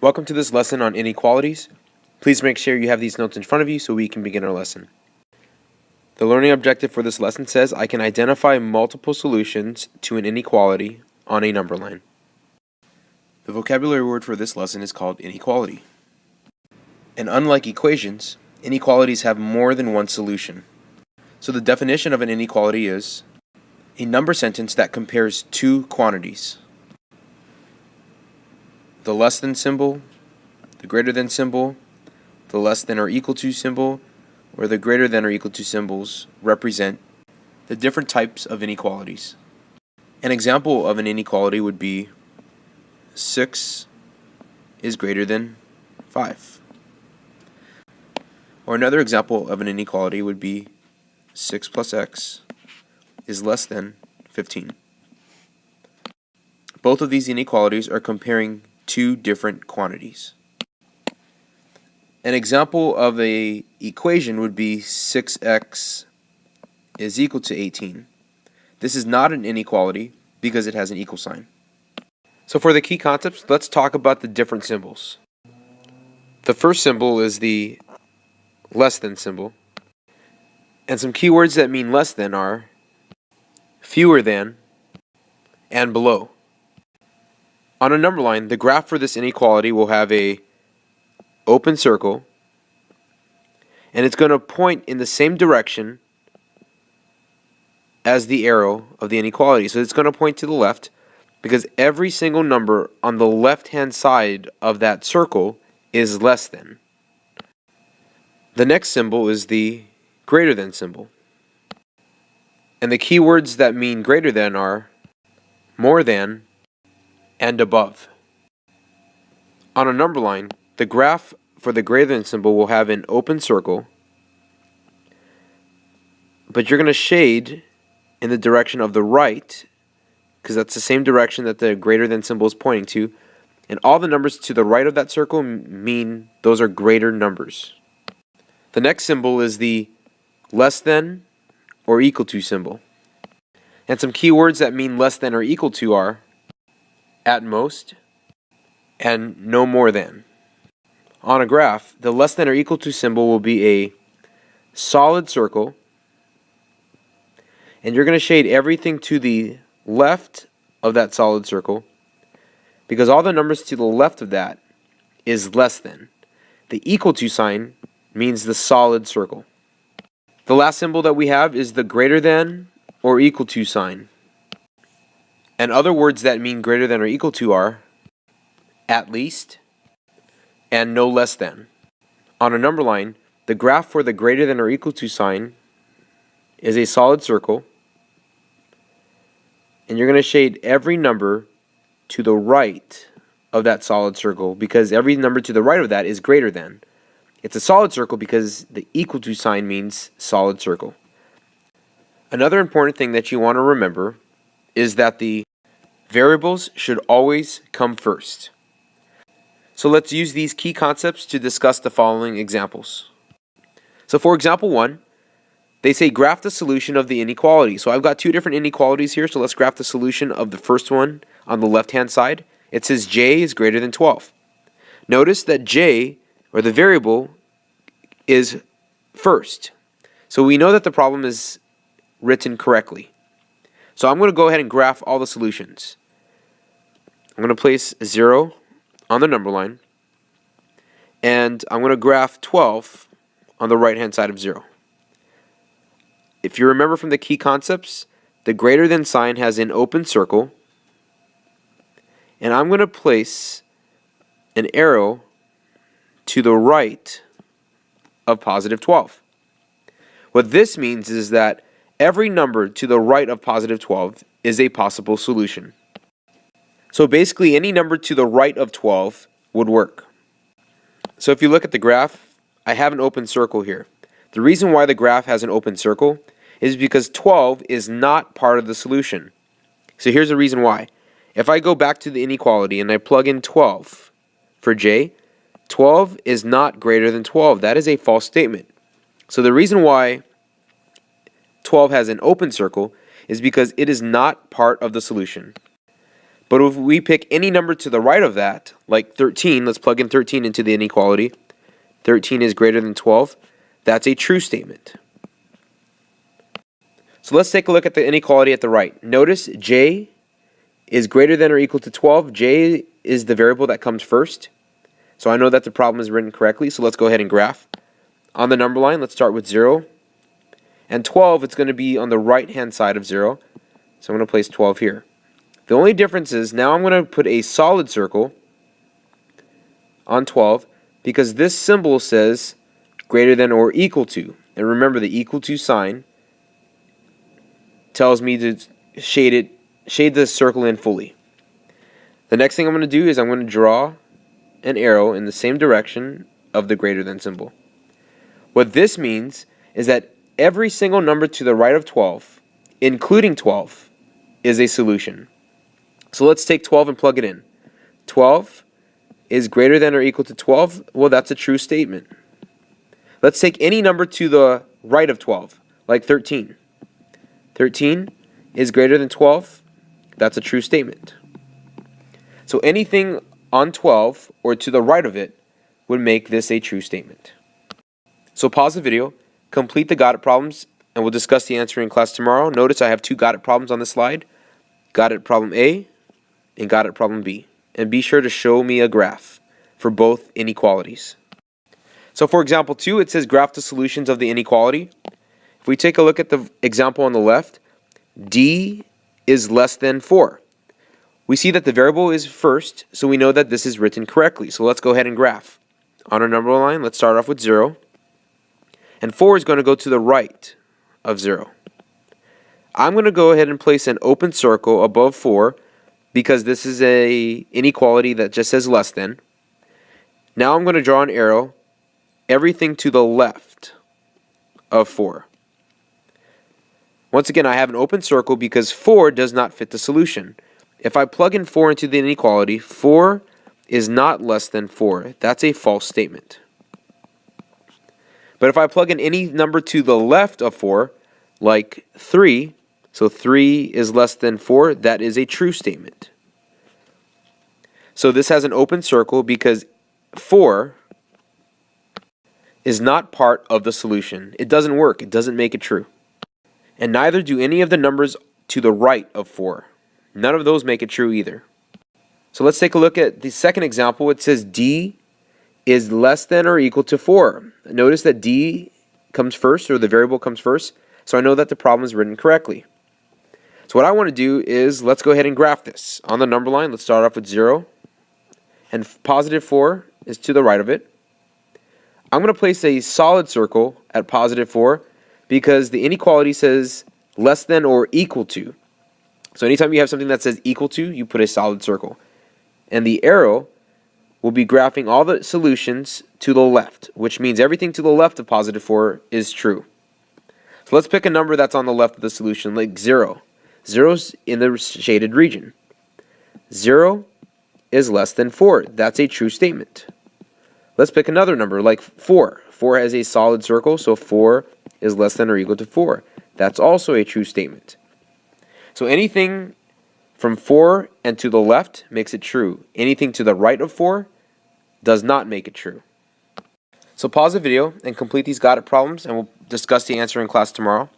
Welcome to this lesson on inequalities. Please make sure you have these notes in front of you so we can begin our lesson. The learning objective for this lesson says I can identify multiple solutions to an inequality on a number line. The vocabulary word for this lesson is called inequality. And unlike equations, inequalities have more than one solution. So the definition of an inequality is a number sentence that compares two quantities. The less than symbol, the greater than symbol, the less than or equal to symbol, or the greater than or equal to symbols represent the different types of inequalities. An example of an inequality would be 6 is greater than 5. Or another example of an inequality would be 6 plus x is less than 15. Both of these inequalities are comparing two different quantities. An example of an equation would be 6x is equal to 18. This is not an inequality because it has an equal sign. So for the key concepts, let's talk about the different symbols. The first symbol is the less than symbol. And some keywords that mean less than are fewer than and below. On a number line, the graph for this inequality will have a open circle, and it's going to point in the same direction as the arrow of the inequality. So it's going to point to the left because every single number on the left-hand side of that circle is less than. The next symbol is the greater than symbol. And the keywords that mean greater than are more than and above. On a number line, the graph for the greater than symbol will have an open circle, but you're going to shade in the direction of the right because that's the same direction that the greater than symbol is pointing to, and all the numbers to the right of that circle mean those are greater numbers. The next symbol is the less than or equal to symbol. And some keywords that mean less than or equal to are at most and no more than. On a graph, the less than or equal to symbol will be a solid circle, and you're going to shade everything to the left of that solid circle because all the numbers to the left of that is less than. The equal to sign means the solid circle. The last symbol that we have is the greater than or equal to sign. And other words that mean greater than or equal to are at least and no less than. On a number line, the graph for the greater than or equal to sign is a solid circle, and you're going to shade every number to the right of that solid circle because every number to the right of that is greater than. It's a solid circle because the equal to sign means solid circle. Another important thing that you want to remember is that the variables should always come first. So let's use these key concepts to discuss the following examples. So for example 1, they say graph the solution of the inequality. So I've got two different inequalities here, so let's graph the solution of the first one on the left-hand side. It says j is greater than 12. Notice that j, or the variable, is first. So we know that the problem is written correctly. So I'm going to go ahead and graph all the solutions. I'm going to place 0 on the number line, and I'm going to graph 12 on the right-hand side of 0. If you remember from the key concepts, the greater than sign has an open circle, and I'm going to place an arrow to the right of positive 12. What this means is that every number to the right of positive 12 is a possible solution. So basically any number to the right of 12 would work. So if you look at the graph, I have an open circle here. The reason why the graph has an open circle is because 12 is not part of the solution. So here's the reason why. If I go back to the inequality and I plug in 12 for j, 12 is not greater than 12. That is a false statement. So the reason why 12 has an open circle is because it is not part of the solution. But if we pick any number to the right of that, like 13, let's plug in 13 into the inequality. 13 is greater than 12. That's a true statement. So let's take a look at the inequality at the right. Notice j is greater than or equal to 12. J is the variable that comes first. So I know that the problem is written correctly, so let's go ahead and graph. On the number line, let's start with 0. And 12, it's going to be on the right-hand side of 0. So I'm going to place 12 here. The only difference is now I'm going to put a solid circle on 12 because this symbol says greater than or equal to. And remember, the equal to sign tells me to shade the circle in fully. The next thing I'm going to do is I'm going to draw an arrow in the same direction of the greater than symbol. What this means is that every single number to the right of 12, including 12, is a solution. So let's take 12 and plug it in. 12 is greater than or equal to 12. Well, that's a true statement. Let's take any number to the right of 12, like 13. 13 is greater than 12. That's a true statement. So anything on 12 or to the right of it would make this a true statement. So pause the video, complete the Got It problems, and we'll discuss the answer in class tomorrow. Notice I have two Got It problems on the slide. Got It problem A and Got It problem B. And be sure to show me a graph for both inequalities. So for example 2, it says graph the solutions of the inequality. If we take a look at the example on the left, D is less than 4. We see that the variable is first, so we know that this is written correctly. So let's go ahead and graph. On our number line, let's start off with 0. And 4 is going to go to the right of 0. I'm going to go ahead and place an open circle above 4 because this is a inequality that just says less than. Now I'm going to draw an arrow, everything to the left of 4. Once again, I have an open circle because 4 does not fit the solution. If I plug in 4 into the inequality, 4 is not less than 4. That's a false statement. But if I plug in any number to the left of 4, like 3, so 3 is less than 4, that is a true statement. So this has an open circle because 4 is not part of the solution. It doesn't work. It doesn't make it true. And neither do any of the numbers to the right of 4. None of those make it true either. So let's take a look at the second example. It says D is less than or equal to 4. Notice that D comes first, or the variable comes first, so I know that the problem is written correctly. So what I want to do is, let's go ahead and graph this. On the number line, let's start off with 0, and positive 4 is to the right of it. I'm going to place a solid circle at positive 4 because the inequality says less than or equal to. So anytime you have something that says equal to, you put a solid circle. And the arrow will be graphing all the solutions to the left, which means everything to the left of positive 4 is true. So let's pick a number that's on the left of the solution, like 0. 0's in the shaded region. 0 is less than 4. That's a true statement. Let's pick another number, like 4. 4 has a solid circle, so 4 is less than or equal to 4. That's also a true statement. So anything from 4 and to the left makes it true. Anything to the right of 4 does not make it true. So pause the video and complete these Got It problems, and we'll discuss the answer in class tomorrow.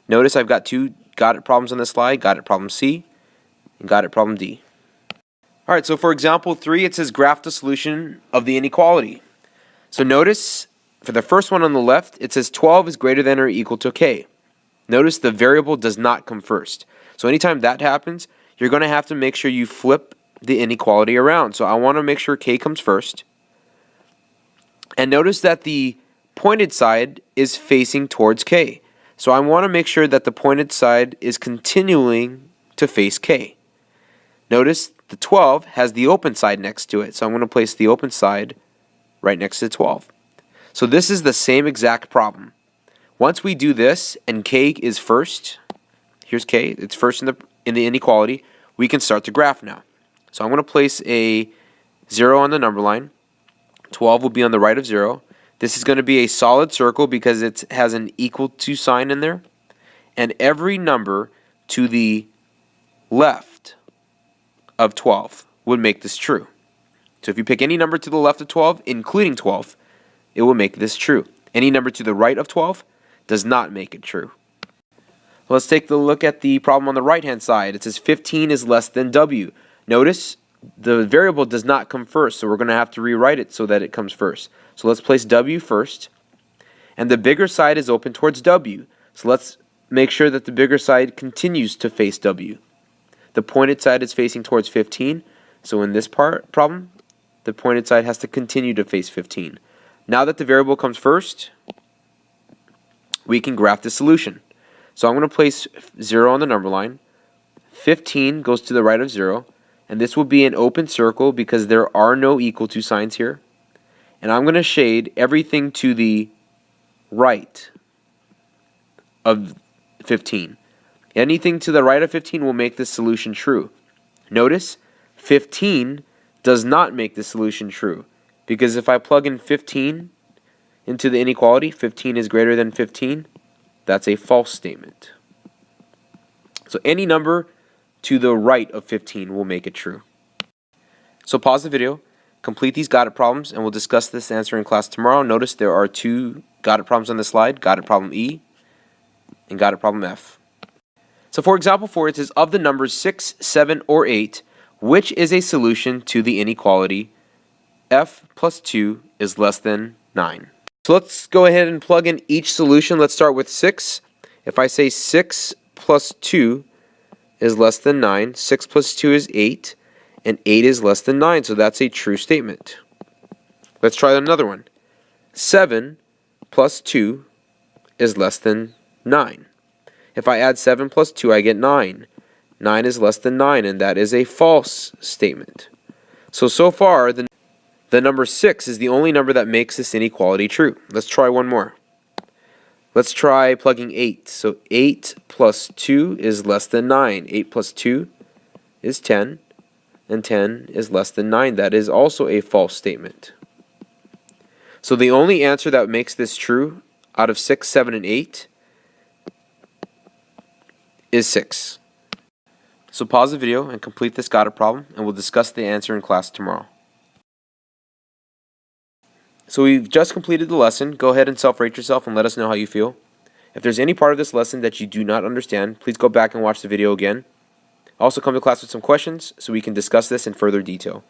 Notice I've got two Got It problems on this slide, Got It problem C and Got It problem D. Alright, so for example 3, it says graph the solution of the inequality. So notice for the first one on the left, it says 12 is greater than or equal to k. Notice the variable does not come first. So anytime that happens, you're going to have to make sure you flip the inequality around. So I want to make sure k comes first. And notice that the pointed side is facing towards k. So I want to make sure that the pointed side is continuing to face k. Notice the 12 has the open side next to it. So I'm going to place the open side right next to 12. So this is the same exact problem. Once we do this and k is first, here's k, it's first in the inequality, we can start to graph now. So I'm going to place a 0 on the number line. 12 will be on the right of 0. This is going to be a solid circle because it has an equal to sign in there. And every number to the left of 12 would make this true. So if you pick any number to the left of 12, including 12, it will make this true. Any number to the right of 12 does not make it true. Let's take a look at the problem on the right-hand side. It says 15 is less than W. Notice the variable does not come first, so we're going to have to rewrite it so that it comes first. So let's place W first. And the bigger side is open towards W. So let's make sure that the bigger side continues to face W. The pointed side is facing towards 15. So in this problem, the pointed side has to continue to face 15. Now that the variable comes first, we can graph the solution. So I'm going to place 0 on the number line. 15 goes to the right of 0. And this will be an open circle because there are no equal to signs here. And I'm going to shade everything to the right of 15. Anything to the right of 15 will make this solution true. Notice 15 does not make the solution true, because if I plug in 15 into the inequality, 15 is greater than 15, that's a false statement. So any number to the right of 15 will make it true. So pause the video, complete these Got It problems, and we'll discuss this answer in class tomorrow. Notice there are two Got It problems on the slide, Got It problem E and Got It problem F. So for example 4, it says of the numbers 6, 7, or 8, which is a solution to the inequality f plus 2 is less than 9. So let's go ahead and plug in each solution. Let's start with 6. If I say 6 plus 2 is less than 9, 6 plus 2 is 8, and 8 is less than 9, so that's a true statement. Let's try another one. 7 plus 2 is less than 9. If I add 7 plus 2, I get 9. 9 is less than 9, and that is a false statement. So far, the number 6 is the only number that makes this inequality true. Let's try one more. Let's try plugging 8. So 8 plus 2 is less than 9. 8 plus 2 is 10, and 10 is less than 9. That is also a false statement. So the only answer that makes this true out of 6, 7, and 8 is 6. So pause the video and complete this Got It problem, and we'll discuss the answer in class tomorrow. So we've just completed the lesson. Go ahead and self-rate yourself and let us know how you feel. If there's any part of this lesson that you do not understand, please go back and watch the video again. Also come to class with some questions so we can discuss this in further detail.